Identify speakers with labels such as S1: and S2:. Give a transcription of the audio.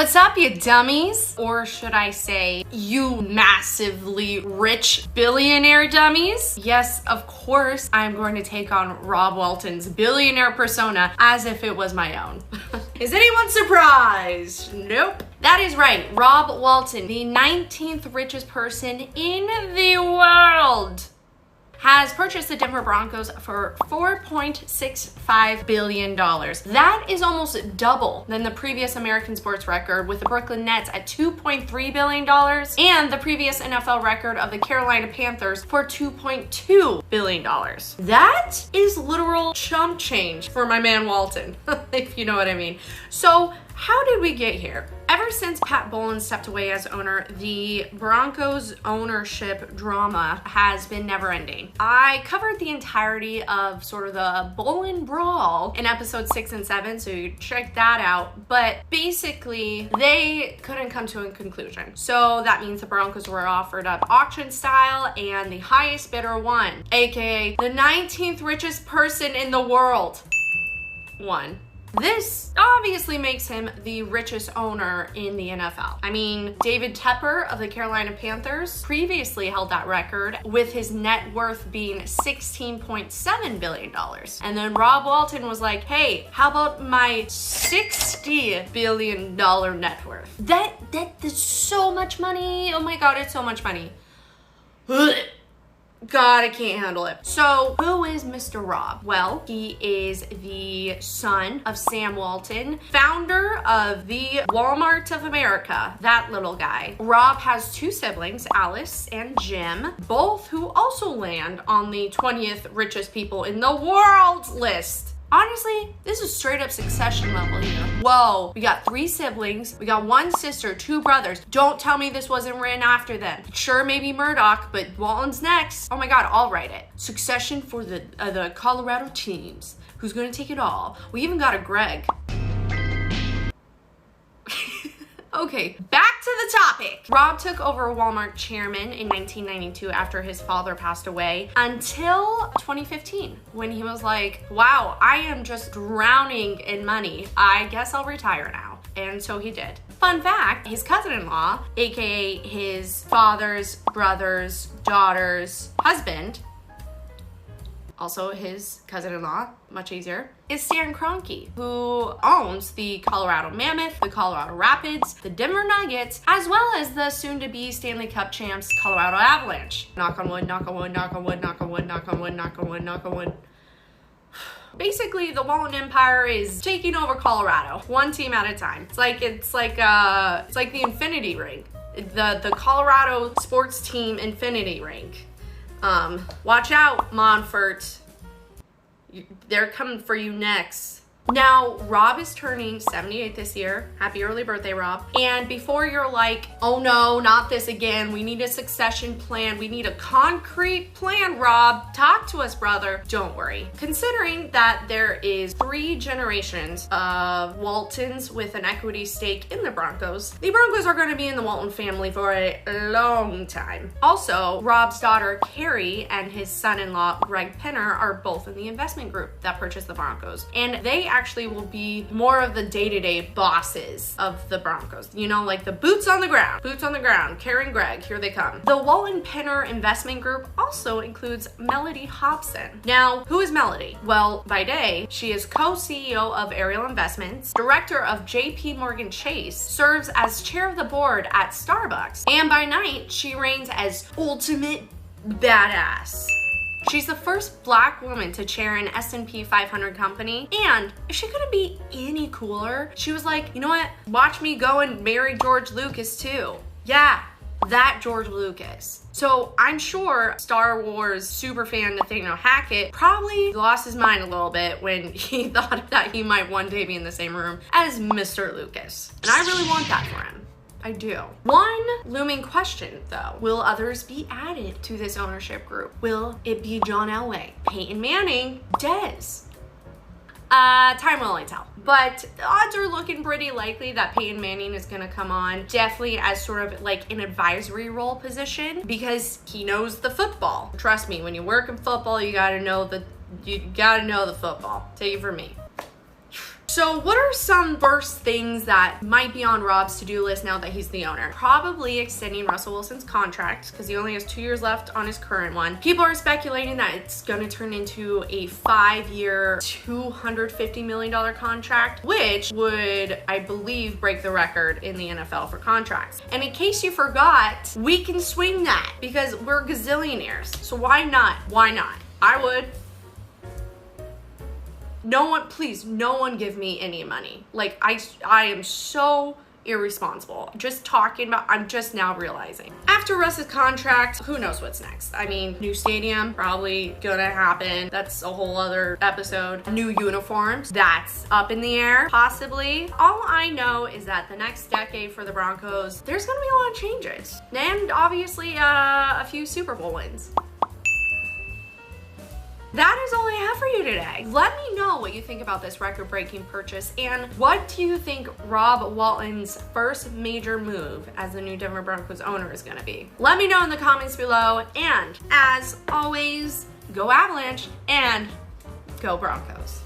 S1: What's up, you dummies? Or should I say, you massively rich billionaire dummies? Yes, of course, I'm going to take on Rob Walton's billionaire persona as if it was my own. Is anyone surprised? Nope. That is right, Rob Walton, the 19th richest person in the world, has purchased the Denver Broncos for $4.65 billion. That is almost double than the previous American sports record with the Brooklyn Nets at $2.3 billion and the previous NFL record of the Carolina Panthers for $2.2 billion. That is literal chump change for my man Walton, if you know what I mean. So how did we get here? Ever since Pat Bowlen stepped away as owner, the Broncos ownership drama has been never ending. I covered the entirety of sort of the Bowlen brawl in episodes 6 and 7, so you check that out. But basically, they couldn't come to a conclusion. So that means the Broncos were offered up auction style and the highest bidder won, aka the 19th richest person in the world won. This obviously makes him the richest owner in the NFL. I mean, David Tepper of the Carolina Panthers previously held that record with his net worth being $16.7 billion. And then Rob Walton was like, hey, how about my $60 billion net worth? That's so much money. Oh my God, it's so much money. God, I can't handle it. So who is Mr. Rob? Well, he is the son of Sam Walton, founder of the Walmart of America, that little guy. Rob has two siblings, Alice and Jim, both who also land on the 20th richest people in the world list. Honestly, this is straight up Succession level here. Whoa, we got 3 siblings, we got 1 sister, 2 brothers. Don't tell me this wasn't written after them. Sure, maybe Murdoch, but Walton's next. Oh my God, I'll write it. Succession for the Colorado teams. Who's gonna take it all? We even got a Greg. Okay, back to the topic. Rob took over Walmart chairman in 1992 after his father passed away until 2015 when he was like, wow, I am just drowning in money. I guess I'll retire now. And so he did. Fun fact, his cousin-in-law, aka his father's brother's daughter's husband, also his cousin-in-law, much easier, is Stan Kroenke, who owns the Colorado Mammoth, the Colorado Rapids, the Denver Nuggets, as well as the soon-to-be Stanley Cup champs Colorado Avalanche. Knock on wood, knock on wood, knock on wood, knock on wood, knock on wood, knock on wood, knock on wood. Basically, the Walton Empire is taking over Colorado, one team at a time. It's like the Infinity Ring, the Colorado sports team Infinity Ring. Watch out, Monfort. They're coming for you next. Now, Rob is turning 78 this year. Happy early birthday, Rob. And before you're like, oh no, not this again. We need a succession plan. We need a concrete plan, Rob. Talk to us, brother. Don't worry. Considering that there is 3 generations of Waltons with an equity stake in the Broncos are going to be in the Walton family for a long time. Also, Rob's daughter, Carrie, and his son-in-law, Greg Penner, are both in the investment group that purchased the Broncos. And they actually will be more of the day-to-day bosses of the Broncos. You know, like the boots on the ground, Carrie and Greg, here they come. The Walton Penner investment group also includes Melody Hobson. Now, who is Melody? Well, by day, she is co-CEO of Ariel Investments, director of JP Morgan Chase, serves as chair of the board at Starbucks, and by night, she reigns as ultimate badass. She's the first Black woman to chair an S&P 500 company, and if she couldn't be any cooler, she was like, you know what? Watch me go and marry George Lucas too. Yeah, that George Lucas. So I'm sure Star Wars superfan Nathaniel Hackett probably lost his mind a little bit when he thought that he might one day be in the same room as Mr. Lucas. And I really want that for him. I do. One looming question though, will others be added to this ownership group? Will it be John Elway, Peyton Manning, Dez? Time will only tell. But the odds are looking pretty likely that Peyton Manning is gonna come on, definitely as sort of like an advisory role position because he knows the football. Trust me, when you work in football, you gotta know the football. Take it from me. So what are some first things that might be on Rob's to-do list now that he's the owner? Probably extending Russell Wilson's contract because he only has 2 years left on his current one. People are speculating that it's going to turn into a 5-year, $250 million contract, which would, I believe, break the record in the NFL for contracts. And in case you forgot, we can swing that because we're gazillionaires. So why not? Why not? I would. No one, please, no one give me any money. Like, I am so irresponsible. Just talking about, I'm just now realizing. After Russ's contract, who knows what's next? I mean, new stadium, probably gonna happen. That's a whole other episode. New uniforms, that's up in the air, possibly. All I know is that the next decade for the Broncos, there's gonna be a lot of changes. And obviously, a few Super Bowl wins. That is all I have for you today. Let me know what you think about this record-breaking purchase, and what do you think Rob Walton's first major move as the new Denver Broncos owner is gonna be? Let me know in the comments below, and as always, go Avalanche and go Broncos.